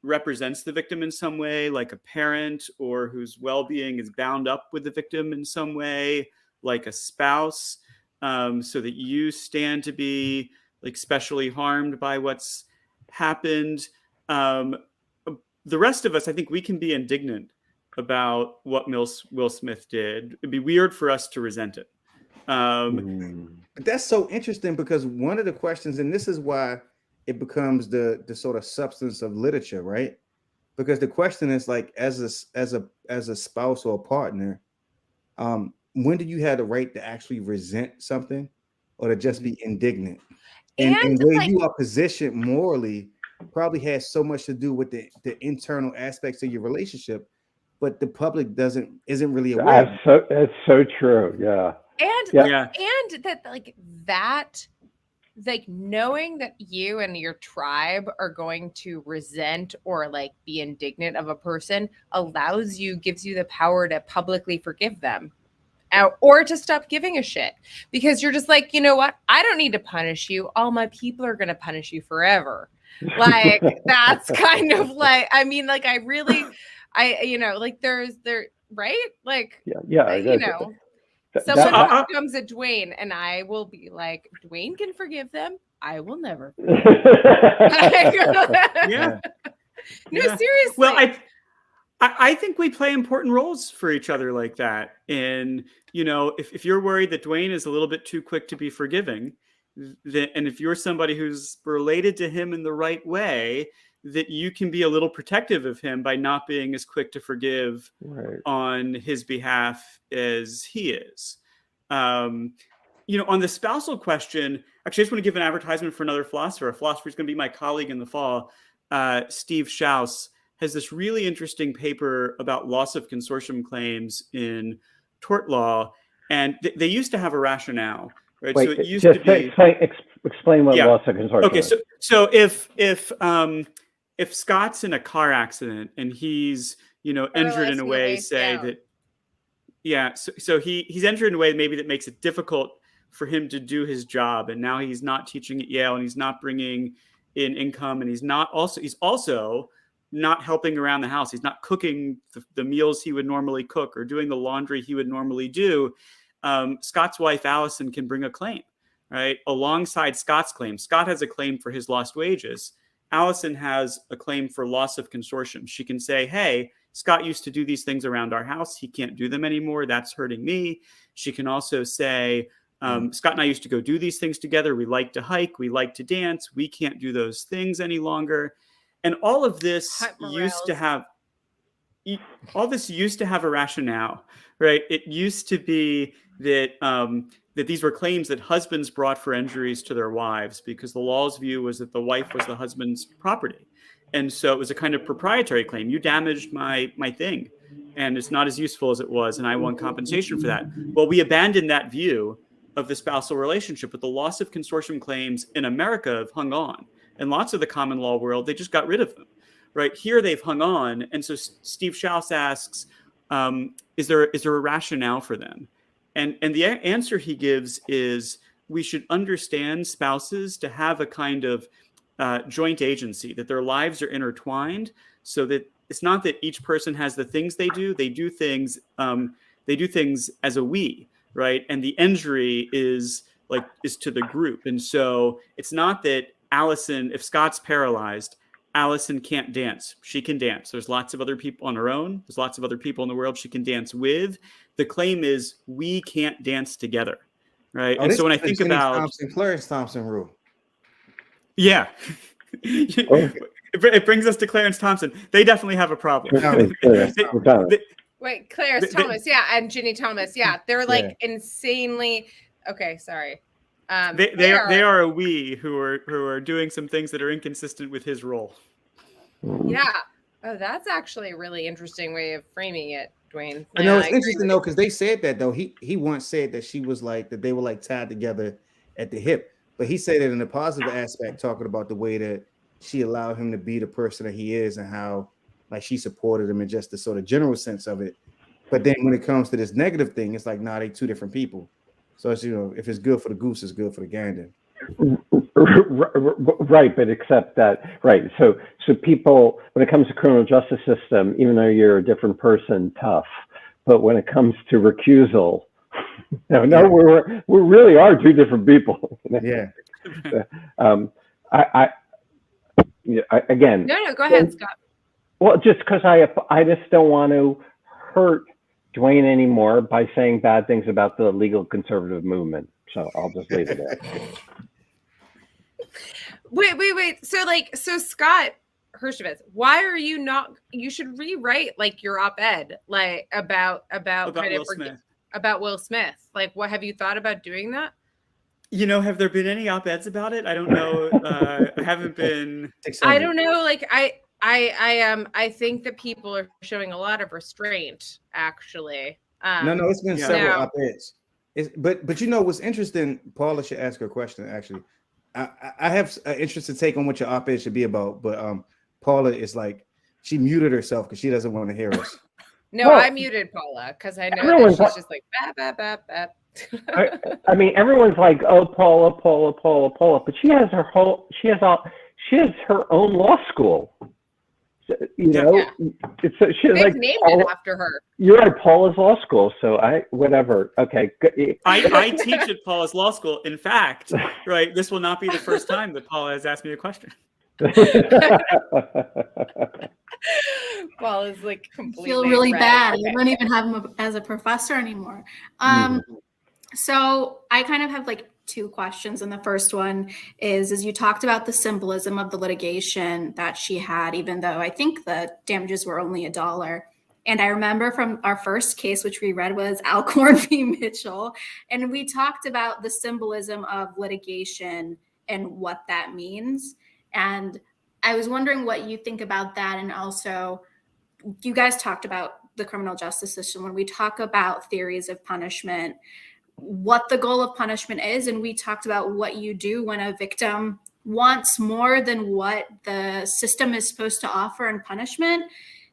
represents the victim in some way, like a parent, or whose well-being is bound up with the victim in some way, like a spouse, so that you stand to be like specially harmed by what's happened. The rest of us, I think we can be indignant about what Will Smith did. It'd be weird for us to resent it. That's so interesting, because one of the questions, and this is why it becomes the sort of substance of literature, right? Because the question is like, as a spouse or a partner, when do you have the right to actually resent something? or to just be indignant. And where you are positioned morally probably has so much to do with the internal aspects of your relationship, but the public isn't really aware. That's so true. Yeah. And that like knowing that you and your tribe are going to resent or like be indignant of a person gives you the power to publicly forgive them. Or to stop giving a shit, because you're just like, you know what? I don't need to punish you. All my people are going to punish you forever. Like, that's kind of like, I mean, like, like right? Like, someone comes at Dwayne and I will be like, Dwayne can forgive them. I will never. Yeah. No, seriously. Well, I think we play important roles for each other like that. And, if you're worried that Dwayne is a little bit too quick to be forgiving, and if you're somebody who's related to him in the right way, that you can be a little protective of him by not being as quick to forgive on his behalf as he is. On the spousal question, actually, I just want to give an advertisement for another philosopher. A philosopher who's going to be my colleague in the fall, Steve Schaus, has this really interesting paper about loss of consortium claims in tort law. And they used to have a rationale, right? Wait, so it used to be explain what loss of consortium is. Okay, so if Scott's in a car accident and he's, injured in a way, say that, so he's injured in a way maybe that makes it difficult for him to do his job. And now he's not teaching at Yale and he's not bringing in income, and he's also not helping around the house. He's not cooking the meals he would normally cook or doing the laundry he would normally do. Scott's wife, Allison, can bring a claim, right? Alongside Scott's claim. Scott has a claim for his lost wages. Allison has a claim for loss of consortium. She can say, hey, Scott used to do these things around our house. He can't do them anymore. That's hurting me. She can also say, Scott and I used to go do these things together. We like to hike. We like to dance. We can't do those things any longer. And all of this used to have a rationale, right? It used to be that that these were claims that husbands brought for injuries to their wives, because the law's view was that the wife was the husband's property. And so it was a kind of proprietary claim. You damaged my thing, and it's not as useful as it was, and I want compensation for that. Well, we abandoned that view of the spousal relationship, but the loss of consortium claims in America have hung on. In lots of the common law world, they just got rid of them, right? Here, they've hung on. And so Steve Schaus asks, is there a rationale for them? And the answer he gives is, we should understand spouses to have a kind of joint agency, that their lives are intertwined, so that it's not that each person has the things they do things as a we, right? And the injury is to the group. And so it's not that Allison, if Scott's paralyzed, Allison can't dance. She can dance. There's lots of other people on her own. There's lots of other people in the world she can dance with. The claim is, we can't dance together, right? And so when I think about Clarence Thompson rule, it brings us to Clarence Thompson. They definitely have a problem. Wait, Clarence Thomas, and Ginny Thomas, they're like insanely. Okay, sorry. They are a we who are doing some things that are inconsistent with his role. Yeah. Oh, that's actually a really interesting way of framing it, Dwayne. I know it's interesting though, because they said that though. He once said that she was like that they were like tied together at the hip, but he said it in a positive aspect, talking about the way that she allowed him to be the person that he is and how like she supported him in just the sort of general sense of it. But then when it comes to this negative thing, it's like, nah, they two different people. So it's, if it's good for the goose, it's good for the gander. Right, but except that, right. So people, when it comes to criminal justice system, even though you're a different person, tough. But when it comes to recusal, we really are two different people. Yeah. Again. No, go ahead, Scott. Well, just because I just don't want to hurt Dwayne anymore by saying bad things about the legal conservative movement. So I'll just leave it there. Wait. So Scott Hershovitz, why are you not? You should rewrite your op-ed about Will Smith. About Will Smith. Like, what have you thought about doing that? Have there been any op-eds about it? I don't know. I haven't been. I don't know. Like I think that people are showing a lot of restraint, actually. No, it's been several op-eds. But what's interesting, Paula should ask her question, actually. I have an interesting take on what your op-ed should be about, but Paula is like, she muted herself because she doesn't want to hear us. No, I muted Paula because I know that she's just like, bap. I mean, everyone's like, oh, Paula, but she has her own law school. So, so she's They've like named it after her. You're at Paula's law school, so whatever. Okay, I teach at Paula's law school. In fact, right, this will not be the first time that Paula has asked me a question. Paula's like completely. I feel really bad. Okay. I don't even have him as a professor anymore. So I kind of have like two questions. And the first one is you talked about the symbolism of the litigation that she had, even though I think the damages were only $1. And I remember from our first case, which we read was Alcorn v. Mitchell. And we talked about the symbolism of litigation and what that means. And I was wondering what you think about that. And also, you guys talked about the criminal justice system. When we talk about theories of punishment, what the goal of punishment is, and we talked about what you do when a victim wants more than what the system is supposed to offer in punishment.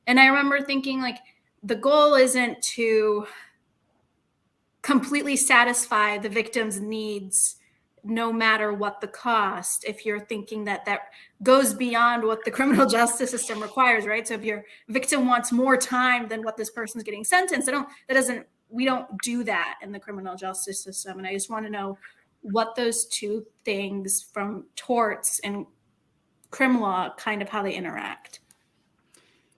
And I remember thinking, like, the goal isn't to completely satisfy the victim's needs no matter what the cost, if you're thinking that goes beyond what the criminal justice system requires, right? So if your victim wants more time than what this person's getting sentenced, we don't do that in the criminal justice system. And I just want to know what those two things from torts and crim law, kind of how they interact.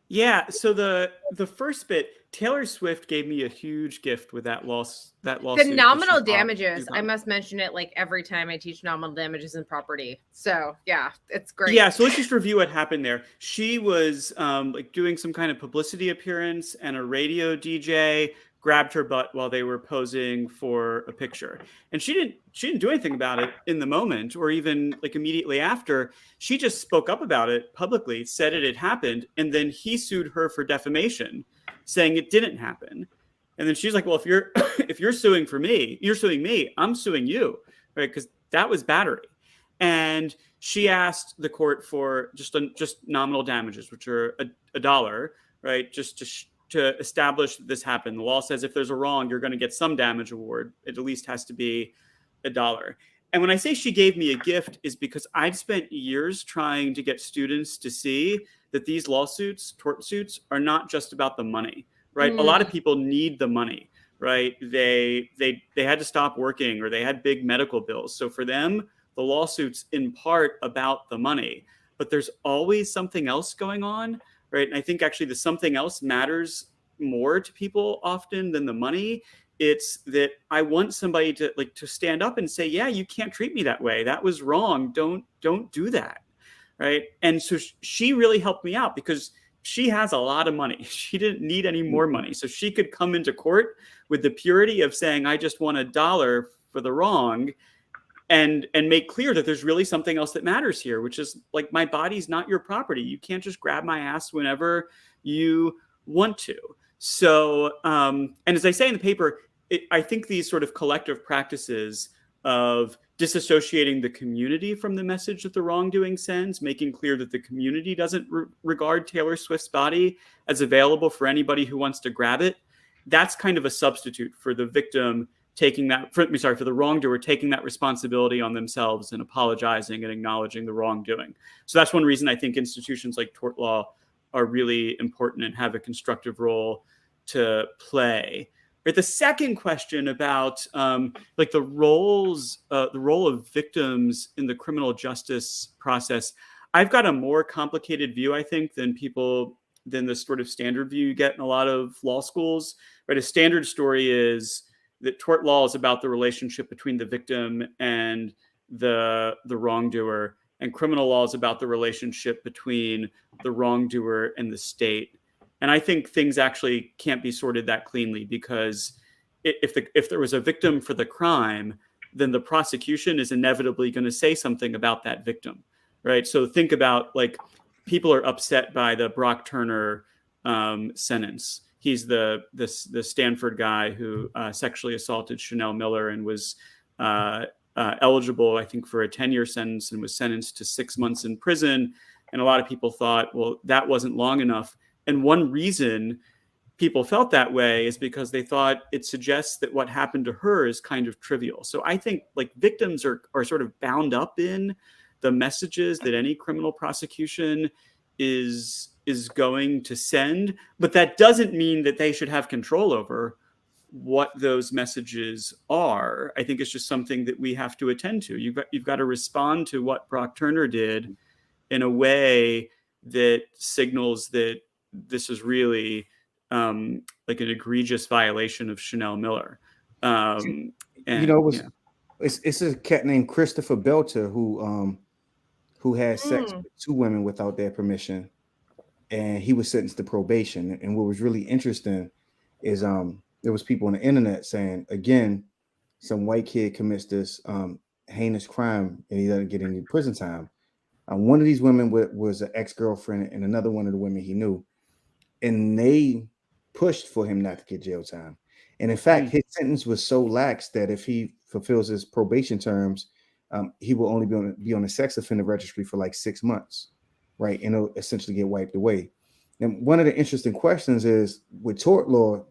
Yeah, so the first bit, Taylor Swift gave me a huge gift with that lawsuit. The nominal damages, I must mention it like every time I teach nominal damages in property. So yeah, it's great. Yeah, so let's just review what happened there. She was like doing some kind of publicity appearance, and a radio DJ grabbed her butt while they were posing for a picture. And she didn't do anything about it in the moment or even like immediately after. She just spoke up about it publicly, said it had happened, and then he sued her for defamation, saying it didn't happen. And then she's like, well, if you're suing me, I'm suing you, right? Because that was battery. And she asked the court for just nominal damages, which are $1, right? Just to establish that this happened. The law says if there's a wrong, you're going to get some damage award. It at least has to be $1. And when I say she gave me a gift, is because I'd spent years trying to get students to see that these lawsuits, tort suits, are not just about the money, right? A lot of people need the money, right? They had to stop working, or they had big medical bills. So for them, the lawsuit's in part about the money, but there's always something else going on, right? And I think actually the something else matters more to people often than the money. It's that I want somebody to stand up and say, yeah, you can't treat me that way. That was wrong. Don't do that. Right. And so she really helped me out because she has a lot of money. She didn't need any more money. So she could come into court with the purity of saying, I just want $1 for the wrong, and make clear that there's really something else that matters here, which is like, my body's not your property. You can't just grab my ass whenever you want to. So, and as I say in the paper, I think these sort of collective practices of disassociating the community from the message that the wrongdoing sends, making clear that the community doesn't regard Taylor Swift's body as available for anybody who wants to grab it, that's kind of a substitute for the victim taking that, for the wrongdoer taking that responsibility on themselves and apologizing and acknowledging the wrongdoing. So that's one reason I think institutions like tort law are really important and have a constructive role to play. Right. The second question about like the role of victims in the criminal justice process, I've got a more complicated view, I think, than the sort of standard view you get in a lot of law schools. Right. A standard story is that tort law is about the relationship between the victim and the wrongdoer, and criminal law is about the relationship between the wrongdoer and the state. And I think things actually can't be sorted that cleanly, because if there was a victim for the crime, then the prosecution is inevitably going to say something about that victim, right? So think about, like, people are upset by the Brock Turner sentence. He's the Stanford guy who sexually assaulted Chanel Miller and was eligible, I think, for a 10-year sentence, and was sentenced to 6 months in prison. And a lot of people thought, well, that wasn't long enough. And one reason people felt that way is because they thought it suggests that what happened to her is kind of trivial. So I think, like, victims are sort of bound up in the messages that any criminal prosecution is going to send, but that doesn't mean that they should have control over what those messages are. I think it's just something that we have to attend to. You've got to respond to what Brock Turner did in a way that signals that this is really like an egregious violation of Chanel Miller. And, it's a cat named Christopher Belter who had sex with 2 women without their permission, and he was sentenced to probation. And what was really interesting is there was people on the internet saying, again, some white kid commits this heinous crime and he doesn't get any prison time. One of these women was an ex-girlfriend, and another one of the women he knew, and they pushed for him not to get jail time. And in fact, his sentence was so lax that if he fulfills his probation terms, he will only be on the sex offender registry for like 6 months, right? And it'll essentially get wiped away. And one of the interesting questions is, with tort law,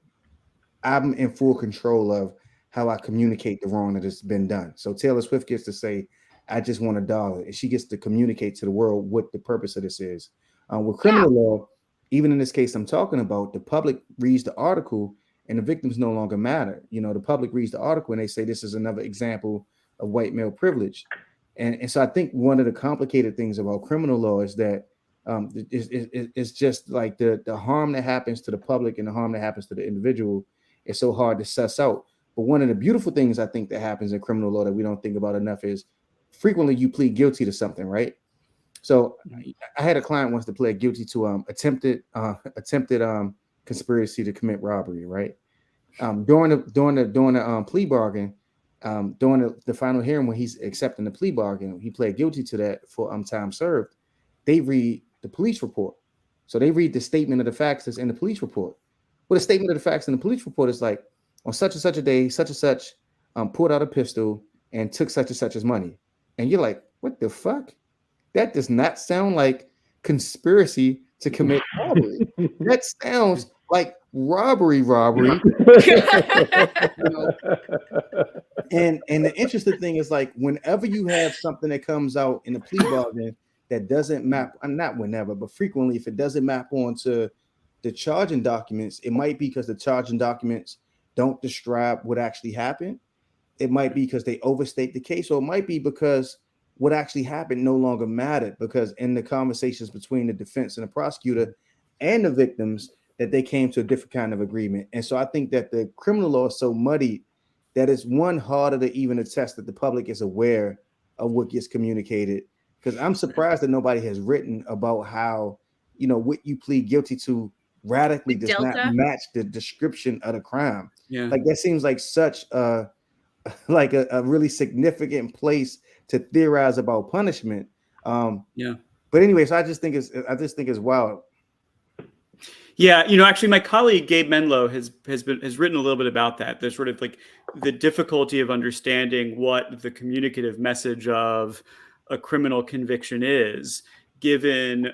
I'm in full control of how I communicate the wrong that has been done. So Taylor Swift gets to say, I just want $1, and she gets to communicate to the world what the purpose of this is. With criminal law, even in this case I'm talking about, the public reads the article and the victims no longer matter. The public reads the article and they say this is another example of white male privilege. And so I think one of the complicated things about criminal law is that it's just like the harm that happens to the public and the harm that happens to the individual is so hard to suss out. But one of the beautiful things I think that happens in criminal law that we don't think about enough is frequently you plead guilty to something, right? So I had a client once to plead guilty to attempted conspiracy to commit robbery, right? During the plea bargain, during the final hearing when he's accepting the plea bargain, he pled guilty to that for time served. They read the police report. So they read the statement of the facts that's in the police report. Well, the statement of the facts in the police report is like, on such and such a day, such and such pulled out a pistol and took such and such's money. And you're like, what the fuck? That does not sound like conspiracy to commit robbery. That sounds like robbery. And the interesting thing is, like, whenever you have something that comes out in the plea bargain that doesn't map, not whenever, but frequently, if it doesn't map onto the charging documents, it might be because the charging documents don't describe what actually happened. It might be because they overstate the case, or it might be because what actually happened no longer mattered, because in the conversations between the defense and the prosecutor and the victims, that they came to a different kind of agreement. And so I think that the criminal law is so muddy that it's harder to even attest that the public is aware of what gets communicated. Because I'm surprised that nobody has written about how, what you plead guilty to radically does not match the description of the crime. Yeah. Like, that seems like such a really significant place to theorize about punishment. But anyways, I just think it's wild. Yeah, actually, my colleague Gabe Menlo has written a little bit about that. There's sort of like the difficulty of understanding what the communicative message of a criminal conviction is, given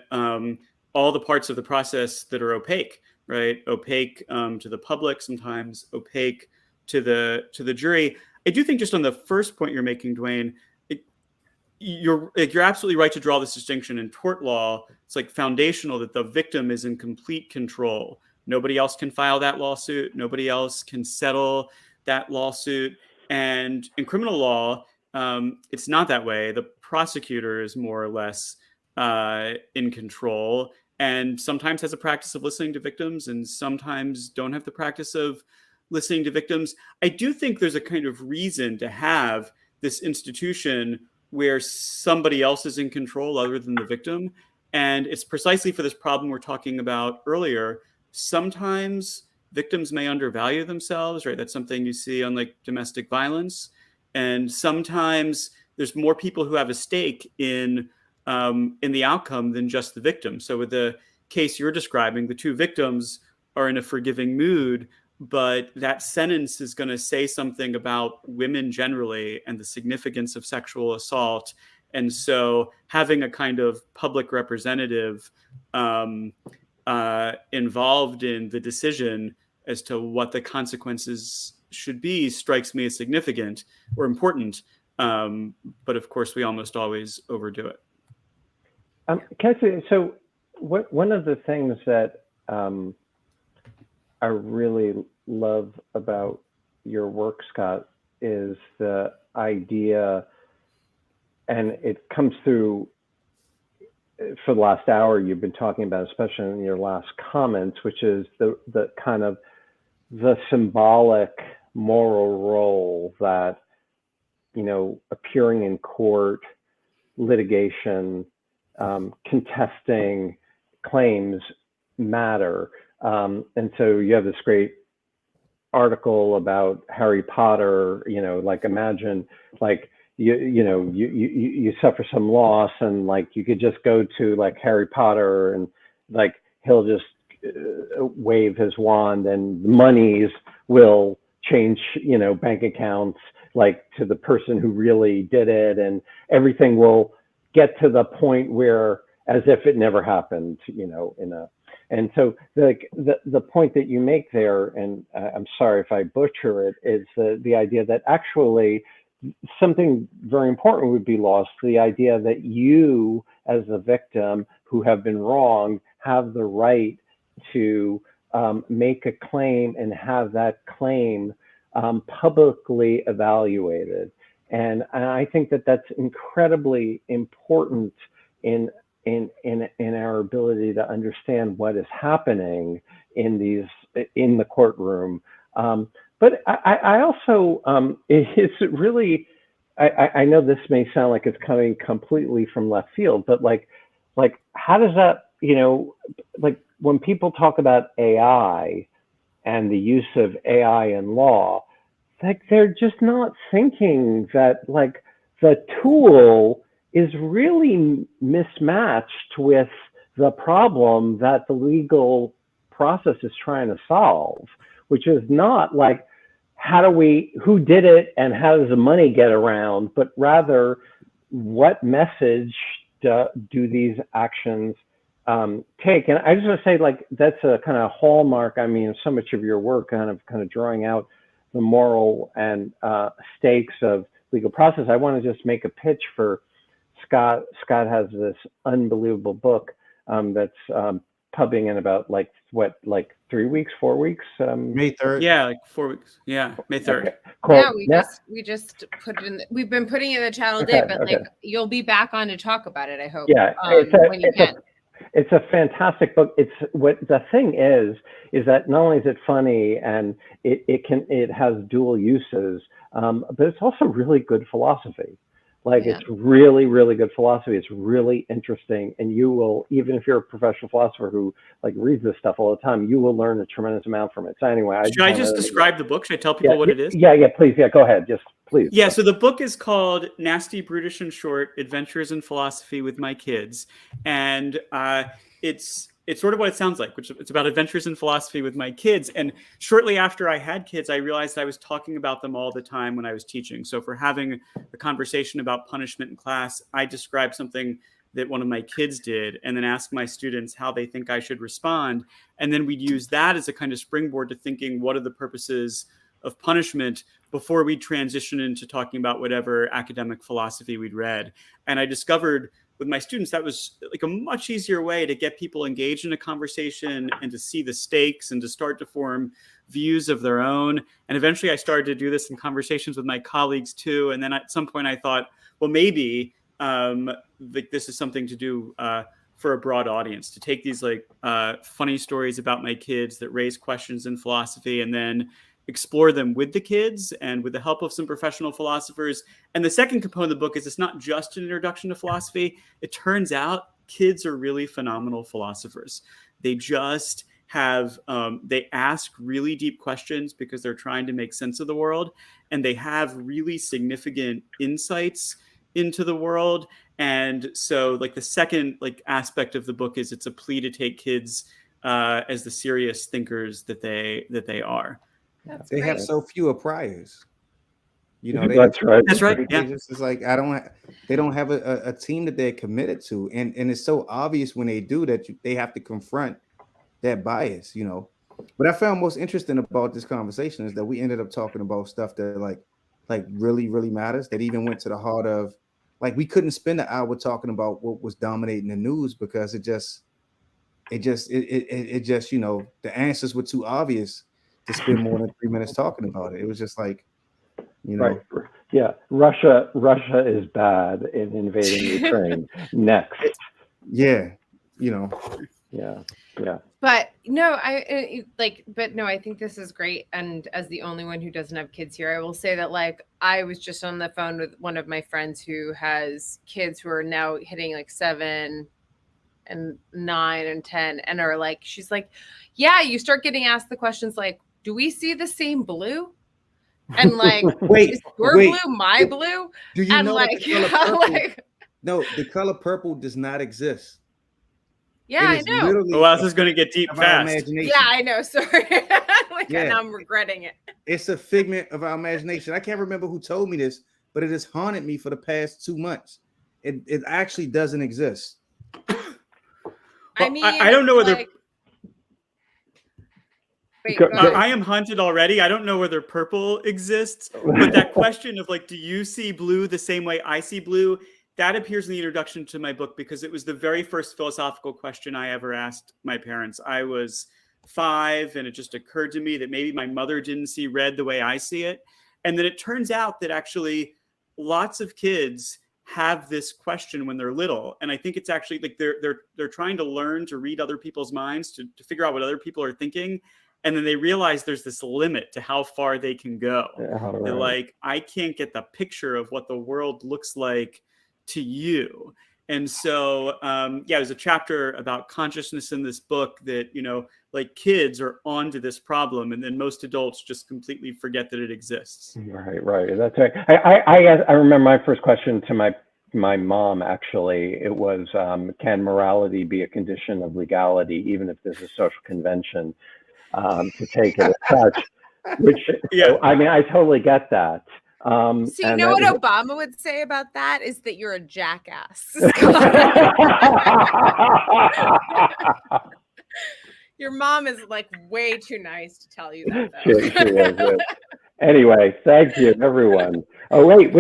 all the parts of the process that are opaque, right? Opaque to the public, sometimes opaque to the jury. I do think, just on the first point you're making, Dwayne, you're absolutely right to draw this distinction. In tort law, it's like foundational that the victim is in complete control. Nobody else can file that lawsuit. Nobody else can settle that lawsuit. And in criminal law, it's not that way. The prosecutor is more or less in control, and sometimes has a practice of listening to victims, and sometimes don't have the practice of listening to victims. I do think there's a kind of reason to have this institution where somebody else is in control other than the victim. And it's precisely for this problem we're talking about earlier. Sometimes victims may undervalue themselves, right? That's something you see on like domestic violence. And sometimes there's more people who have a stake in the outcome than just the victim. So with the case you're describing, the two victims are in a forgiving mood, but that sentence is going to say something about women generally and the significance of sexual assault. And so having a kind of public representative involved in the decision as to what the consequences should be strikes me as significant or important. But of course, we almost always overdo it. Can I say, so one of the things that I really love about your work, Scott, is the idea, and it comes through for the last hour you've been talking about, especially in your last comments, which is the kind of the symbolic moral role that, you know, appearing in court, litigation, contesting claims matter. And so you have this great article about Harry Potter, you know, like imagine like you suffer some loss and like you could just go to like Harry Potter and like he'll just wave his wand and monies will change, you know, bank accounts like to the person who really did it, and everything will get to the point where as if it never happened, you know, and so the point that you make there, and I'm sorry if I butcher it, is the idea that actually something very important would be lost, the idea that you as a victim who have been wronged have the right to make a claim and have that claim publicly evaluated. And I think that that's incredibly important in our ability to understand what is happening in the courtroom. But I also, it's really, I know this may sound like it's coming completely from left field, but like how does that, you know, like when people talk about AI and the use of AI in law, like they're just not thinking that like the tool is really mismatched with the problem that the legal process is trying to solve, which is not like who did it and how does the money get around, but rather what message do these actions take. And I just want to say, like, that's a kind of hallmark. I mean, so much of your work kind of drawing out the moral and stakes of legal process. I want to just make a pitch for Scott. Scott has this unbelievable book that's pubbing in about like 3 weeks, 4 weeks. May 3rd. Yeah, like 4 weeks. Yeah, May 3rd. Okay, cool. Yeah, we just put it in. We've been putting it in the channel today, but like you'll be back on to talk about it. I hope. Yeah, when you can. It's a fantastic book. It's what the thing is that not only is it funny and it has dual uses, but it's also really good philosophy. Like it's really, really good philosophy. It's really interesting. And you will, even if you're a professional philosopher who like reads this stuff all the time, you will learn a tremendous amount from it. So anyway, should I just describe the book? Should I tell people what it is? Yeah, please. Yeah, go ahead. Just please. Yeah, so the book is called Nasty, Brutish, and Short, Adventures in Philosophy with My Kids. And it's sort of what it sounds like, which it's about adventures in philosophy with my kids. And shortly after I had kids, I realized I was talking about them all the time when I was teaching. So for having a conversation about punishment in class, I described something that one of my kids did and then asked my students how they think I should respond. And then we'd use that as a kind of springboard to thinking, what are the purposes of punishment before we transition into talking about whatever academic philosophy we'd read. And I discovered with my students, that was like a much easier way to get people engaged in a conversation and to see the stakes and to start to form views of their own. And eventually I started to do this in conversations with my colleagues too. And then at some point I thought, well, maybe this is something to do for a broad audience, to take these like funny stories about my kids that raise questions in philosophy and then explore them with the kids and with the help of some professional philosophers. And the second component of the book is it's not just an introduction to philosophy. It turns out kids are really phenomenal philosophers. They just have, they ask really deep questions because they're trying to make sense of the world. and they have really significant insights into the world. And so like the second like aspect of the book is it's a plea to take kids as the serious thinkers that they are. They have so fewer priors. You know, that's right. That's right. Yeah. It's like they don't have a team that they're committed to, and it's so obvious when they do that they have to confront that bias. You know, what I found most interesting about this conversation is that we ended up talking about stuff that like really matters. That even went to the heart of, like, we couldn't spend an hour talking about what was dominating the news because it just you know, the answers were too obvious to spend more than 3 minutes talking about it. It was just like, you know, right. Yeah, Russia is bad in invading Ukraine. Next. Yeah, you know. Yeah. But no, I think this is great. And as the only one who doesn't have kids here, I will say that, like, I was just on the phone with one of my friends who has kids who are now hitting like 7 and 9 and 10, and are like, she's like, yeah, you start getting asked the questions like, do we see the same blue? And like, wait, is your blue my blue? Do you know like, that the color purple, no, the color purple does not exist. Yeah, I know. Oh, this is going to get deep fast. Yeah, I know. Sorry. And I'm regretting it. It's a figment of our imagination. I can't remember who told me this, but it has haunted me for the past 2 months. It actually doesn't exist. I mean, I don't know whether. Like... Wait, I am haunted already. I don't know whether purple exists, but that question of like, do you see blue the same way I see blue? That appears in the introduction to my book because it was the very first philosophical question I ever asked my parents. I was 5, and it just occurred to me that maybe my mother didn't see red the way I see it. And then it turns out that actually lots of kids have this question when they're little. And I think it's actually like they're trying to learn to read other people's minds, to figure out what other people are thinking. And then they realize there's this limit to how far they can go. Right. They're like, I can't get the picture of what the world looks like to you. And so, there's a chapter about consciousness in this book that, you know, like kids are onto this problem, and then most adults just completely forget that it exists. Right. That's right. I remember my first question to my mom, actually. It was, can morality be a condition of legality, even if there's a social convention to take it as such? Which, so, I mean, I totally get that. So you know what Obama would say about that is that you're a jackass. Your mom is like way too nice to tell you that. She is. Anyway, thank you, everyone. Oh, wait.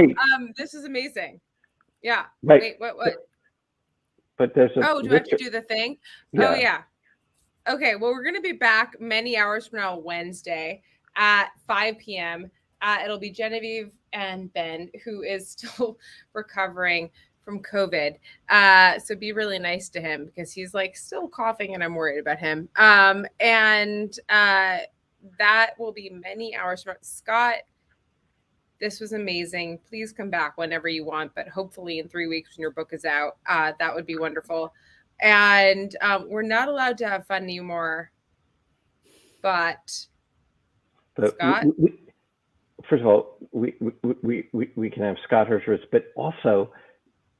This is amazing. Yeah. Wait, what? But there's a. Oh, do I have to do the thing? Yeah. Oh, yeah. Okay. Well, we're going to be back many hours from now, Wednesday at 5 p.m. It'll be Genevieve and Ben, who is still recovering from COVID. So be really nice to him because he's like still coughing and I'm worried about him. And that will be many hours from Scott. This was amazing. Please come back whenever you want, but hopefully in 3 weeks when your book is out, that would be wonderful. And we're not allowed to have fun anymore, but Scott? First of all, we can have Scott Hershovitz, but also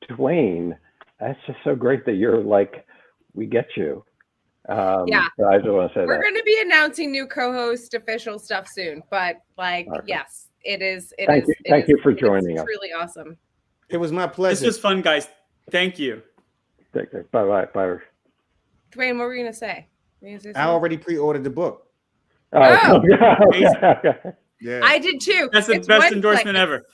Dwayne. That's just so great that you're like, we get you. Yeah, so I just want to say we're going to be announcing new co-host official stuff soon, but like, okay. Yes, it is. Thank you for joining us. It's really awesome. It was my pleasure. This was fun, guys. Thank you. Bye. Dwayne, what were you going to say? I already pre-ordered the book. Oh. Yeah, I did too. That's the best endorsement ever.